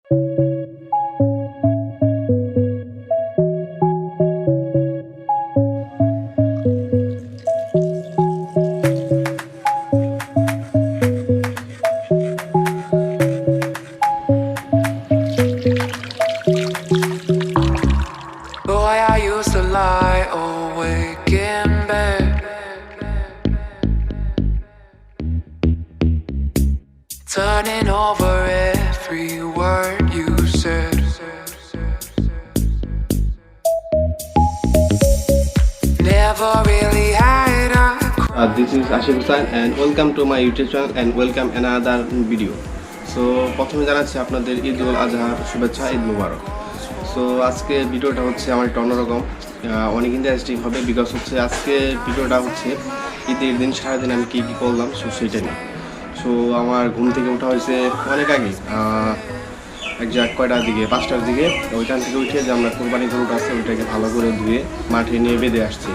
Turning over every word you said. Never really had a This is Ashif Hussain and welcome to my YouTube channel and welcome another video. So প্রথমে জানাচ্ছি আপনাদের ঈদ উল আজহার শুভেচ্ছা, ঈদ মুবারক। So আজকে ভিডিওটা হচ্ছে আমার একটু অন্যরকম, অনেক ইন্টারেস্টিং হবে বিকজ হচ্ছে আজকে ভিডিওটা হচ্ছে ঈদের দিন সারাদিন আমি কী কী করলাম সো সেটা নিয়ে। সো আমার ঘুম থেকে ওঠা হয়েছে অনেক আগে, একজাক্ট কয়টার দিকে 5টার দিকে। ওইখান থেকে উঠে যে আমরা কোরবানি গরুটা আছে ওইটাকে ভালো করে ধুয়ে মাঠে নিয়ে বেঁধে আসছি।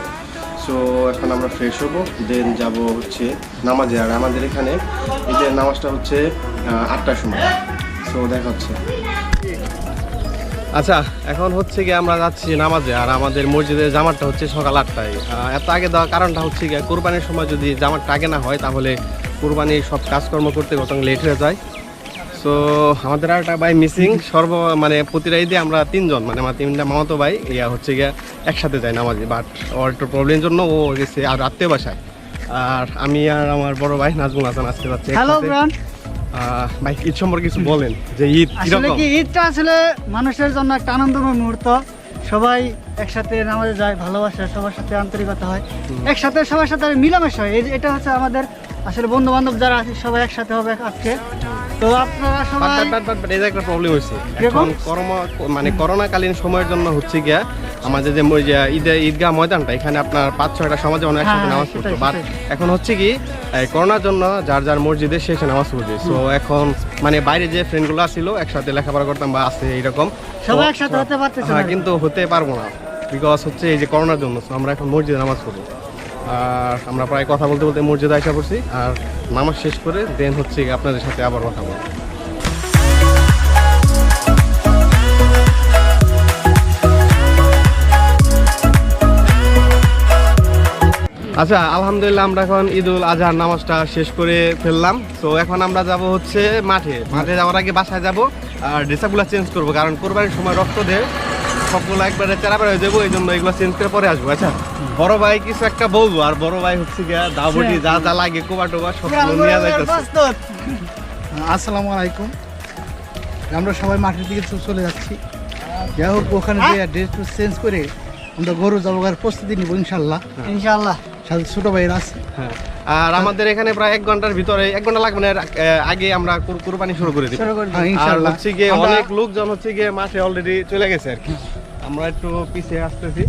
সো এখন আমরা ফ্রেশ হবো, দেন যাব হচ্ছে নামাজে। আর আমাদের এখানে ঈদের নামাজটা হচ্ছে 8টার সময়। সো দেখা হচ্ছে। আচ্ছা, এখন হচ্ছে গিয়ে আমরা যাচ্ছি নামাজে। আর আমাদের মসজিদের জামাতটা হচ্ছে সকাল 8টায়। এত আগে দেওয়ার কারণটা হচ্ছে গিয়ে কোরবানির সময় যদি জামাতটা আগে না হয় তাহলে কোরবানির সব কাজকর্ম করতে কত লেট হয়ে যায়। সো আমাদের আর একটা ভাই মিসিং, মানে প্রতিটা ঈদে আমরা 3 জন, মানে আমার 3টা মামাতো ভাই হচ্ছে গিয়ে একসাথে যাই নামাজে। বাট ওর একটু প্রবলেমের জন্য ও গেছে আর আত্মীয় বাসায়। আর আমি আর আমার বড় ভাই নাজমুল হাসান আজকে যাচ্ছি। হ্যালো ব্রান, ভাই ঈদ সম্পর্কে কিছু বলেন যে ঈদ আসলে কি? ঈদটা আসলে মানুষের জন্য একটা আনন্দময় মুহূর্ত। সবাই একসাথে নামাজে যায়, ভালোবাসা, সবার সাথে আন্তরিকতা হয়, একসাথে সবার সাথে মিলামেশা হয়। এটা হচ্ছে আমাদের আসলে বন্ধু বান্ধব যারা আছে সবাই একসাথে হবে আজকে। তো আপনারা সবাই এই একটা প্রবলেম হয়েছে এখন মানে করোনাকালীন সময়ের জন্য হচ্ছে গিয়া আমাদের যে ঈদগাহ ময়দানটা এখানে আপনার 5-6টা সমাজে অনেক একসাথে নামাজ পড়তো। বাট এখন হচ্ছে কি করোনার জন্য যার যার মসজিদে শেষে নামাজ পড়ছে। সো এখন মানে বাইরে যে ফ্রেন্ডগুলো ছিল একসাথে লেখাপড়া করতাম বা আছে এইরকম সবাই একসাথে হতে পারতেছে না, কিন্তু হতে পারবো না বিকজ হচ্ছে এই যে করোনার জন্য। সো আমরা এখন মসজিদে নামাজ পড়ি। আর আমরা প্রায় কথা বলতে বলতে মসজিদে আসা পড়ছি। আর নামাজ শেষ করে দেন হচ্ছে আপনাদের সাথে আবার কথা বলবো। আচ্ছা, আলহামদুলিল্লাহ আমরা এখন ঈদ উল আজহার নামাজটা শেষ করে ফেললাম। তো এখন আমরা যাব হচ্ছে মাঠে যাওয়ার আগে বাসায় যাব আর ড্রেসআপগুলো চেঞ্জ করবো, কারণ কোরবানির সময় রক্ত দেয় সবগুলো একবারে চেরাবার হয়ে যাবো, এই জন্য এগুলো চেঞ্জ করে পরে আসবো। আচ্ছা, বড় ভাই কিছু একটা বলবো। আর বড় ভাই হচ্ছে গিয়া দাবটি যা যা লাগে কোবা টোবা সবগুলো নিয়ে যাইতেছে। আসসালামু আলাইকুম। আমরা সবাই মাঠের দিকে চলে যাচ্ছি। যাই হোক, ওখানে যে ড্রেস চেঞ্জ করে আমরা গরু জবাইয়ের প্রস্তুতি নিব ইনশাল্লাহ। ইনশাল্লাহ সাথে ছোট ভাইয়ের আছে। হ্যাঁ, আর আমাদের এখানে প্রায় 1 ঘন্টার ভিতরে, 1 ঘন্টা লাগবে না, আগে আমরা কোরবানি শুরু করে দিই ইনশাআল্লাহ। হচ্ছে গিয়ে অনেক লোকজন হচ্ছে গিয়ে মাঠে অলরেডি চলে গেছে আর কি। আমরা একটু পিছিয়ে আসতেছি।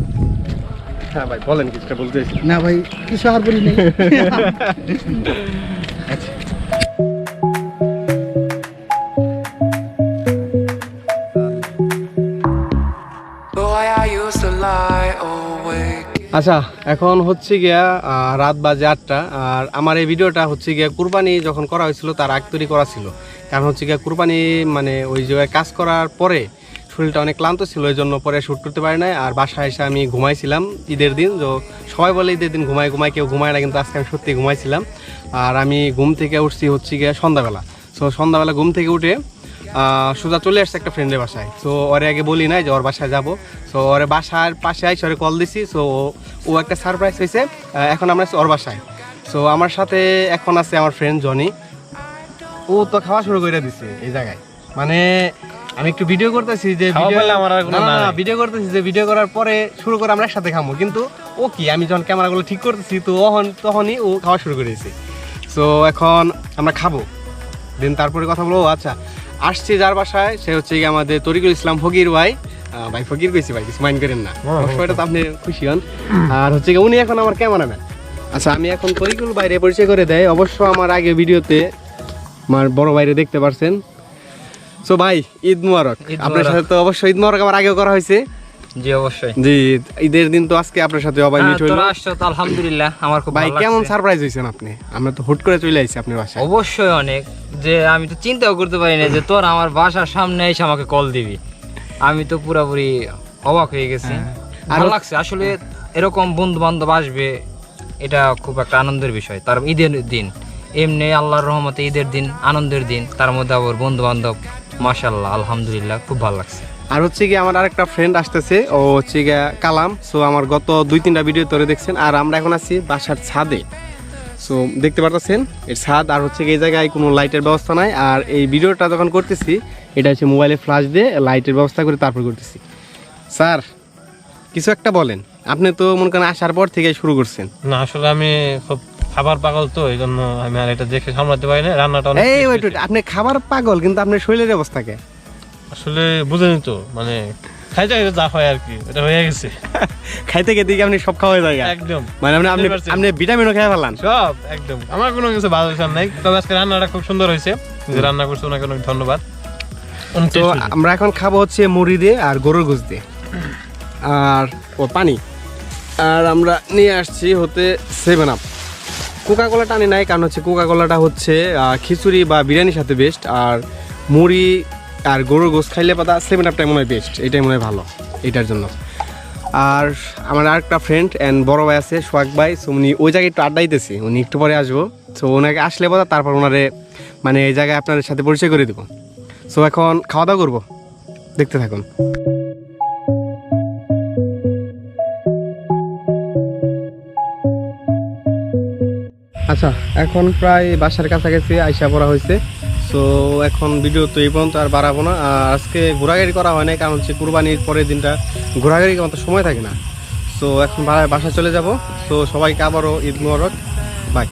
হ্যাঁ ভাই বলেন, কিছুটা বলতেছি। না ভাই, কিছু আর বলি নেই। আচ্ছা, এখন হচ্ছে গিয়া রাত বাজে 8টা। আর আমার এই ভিডিওটা হচ্ছে গিয়া কুরবানি যখন করা হয়েছিল তার আগ তৈরি করা ছিল। কারণ হচ্ছে গিয়া কুরবানি মানে ওই জায়গায় কাজ করার পরে শরীরটা অনেক ক্লান্ত ছিল, ওই জন্য পরে শ্যুট করতে পারি নাই। আর বাসায় এসে আমি ঘুমাইছিলাম ঈদের দিন। তো সবাই বলে ঈদের দিন ঘুমায়, কেউ ঘুমায় না, কিন্তু আজকে আমি সত্যি ঘুমাইছিলাম। আর আমি ঘুম থেকে উঠছি হচ্ছে গিয়া সন্ধ্যাবেলা। সো সন্ধ্যাবেলা ঘুম থেকে উঠে সোজা চলে আসছে একটা ফ্রেন্ডের বাসায়। সো ওরে আগে বলি নাই যে ওর বাসায় যাবো। সো ওরে বাসার পাশে আইসে ওরে কল দিছি। সো ও একটা সারপ্রাইজ হয়েছে। এখন আমরা ওর বাসায়। সো আমার সাথে এখন আছে আমার ফ্রেন্ড জনি। ও তো খাওয়া শুরু করে দিছে এই জায়গায়। মানে আমি একটু ভিডিও করতেছি যে ভিডিও করতেছি যে ভিডিও করার পরে শুরু করে আমরা একসাথে খাবো, কিন্তু ও কি আমি যখন ক্যামেরাগুলো ঠিক করতেছি তো তখনই ও খাওয়া শুরু করে দিয়েছে। সো এখন আমরা খাবো, দেন তারপরে কথা বলবো। আচ্ছা, আসছি যার বাসায় সে হচ্ছে কি আমাদের তরিকুল ইসলাম ফকির ভাই। ভাই ফকির কইছি ভাই, কিছু মাইন্ড করেন না, সবাইটা তো আপনি খুশি হন। আর হচ্ছে কি উনি এখন আমার ক্যামেরাম্যান। আচ্ছা, আমি এখন তরিকুল বাইরে পরিচয় করে দেয়। অবশ্য আমার আগে ভিডিওতে আমার বড় ভাইরে দেখতে পারছেন। সো ভাই ঈদ মুবারক। আপনার সাথে তো অবশ্যই ঈদ মুবারক আমার আগেও করা হয়েছে। জি অবশ্যই। জি, ঈদের দিন তো আজকে আপনার সাথে অবাই মিট হইলো। তোরা আসছো তো আলহামদুলিল্লাহ, আমার খুব ভাই ভালো কেমন লাগছে। সারপ্রাইজ হইছেন আপনি? আমরা তো হুট করে চলে আইছি আপনার বাসায়। অবশ্যই অনেক, যে আমি তো চিন্তাও করতে পারি না যে তোর আমার বাসার সামনে এসে আমাকে কল দিবি। আমি তো পুরোপুরি অবাক হয়ে গেছি। ভালো লাগছে আসলে, এরকম বন্ধু বান্ধব আসবে এটা খুব একটা আনন্দের বিষয়। তার ঈদের দিন, এমনি আল্লাহর রহমতে ঈদের দিন, আনন্দের দিন, তার মধ্যে আবার বন্ধু বান্ধব, মাশাআল্লাহ আলহামদুলিল্লাহ খুব ভালো লাগছে। আর হচ্ছে কি আমার আরেকটা ফ্রেন্ড আসতেছে, ও হচ্ছে গিয়া কালাম। সো আমার গত 2-3টা ভিডিও ধরে দেখছেন। আর আমরা এখন আছি বাসার ছাদে। সো দেখতে পারতেছেন এর ছাদ, আর হচ্ছে এই জায়গায় কোনো লাইটের ব্যবস্থা নাই। আর এই ভিডিওটা যখন করতেছি এটা হচ্ছে মোবাইলে ফ্ল্যাশ দিয়ে লাইটের ব্যবস্থা করে তারপর করতেছি। স্যার কিছু একটা বলেন, আপনি তো মনে করেন আসার পর থেকে শুরু করছেন। না আসলে আমি খুব খাবার পাগল, তো এই জন্য আমি আর এটা দেখে সামলাতে পারি না। রান্নাটা অনেক এই ওয়েট, আপনি খাবার পাগল কিন্তু আপনার শরীরের অবস্থা কে? আসলে বুঝেনি তো, মানে খাইতে খাইতে যা হয় আর কি, এটা হয়ে গেছে। খাইতে খেতে কি আপনি সব খাওয়া যায়? একদম, মানে আপনি আপনি ভিটামিনও খেয়ে ফেলান সব একদম। আমার কোনো কিছু ভালো নাই, তবে আজকে রান্নাটা খুব সুন্দর হয়েছে। যে রান্না করছে ওনাকে অনেক ধন্যবাদ। তো আমরা এখন খাবো হচ্ছে মুড়ি দিয়ে আর গরুর গোশত দিয়ে আর পানি। আর আমরা নিয়ে আসছি হতে 7 আপ। কোকা কোলাটা আনি নাই, কারণ হচ্ছে কোকা কোলাটা হচ্ছে খিচুড়ি বা বিরিয়ানির সাথে বেস্ট। আর মুড়ি আর গরুর গোশত খাইলে পাতা 7 আপটাই মনে হয় বেস্ট, এটাই মনে হয় ভালো এটার জন্য। আর আমার আরেকটা ফ্রেন্ড অ্যান্ড বড় ভাই আছে সোহাগ ভাই। সো উনি ওই জায়গায় একটু আড্ডা দিতেছি, উনি একটু পরে আসবো। সো ওনাকে আসলে পাতা তারপর ওনারে মানে এই জায়গায় আপনাদের সাথে পরিচয় করে দেবো। সো এখন খাওয়া দাওয়া করবো, দেখতে থাকুন। আচ্ছা, এখন প্রায় বাসার কাছাকাছি আইসা পড়া হয়েছে। সো এখন ভিডিও তো এই পর্যন্ত আর বাড়াবো না। আজকে ঘোরাঘুরি করা হয় না, কারণ হচ্ছে কুরবানির পরের দিনটা ঘোরাঘুরি মতো সময় থাকে না। সো এখন বাসায় চলে যাব। সো সবাইকে আবারও ঈদ মোবারক।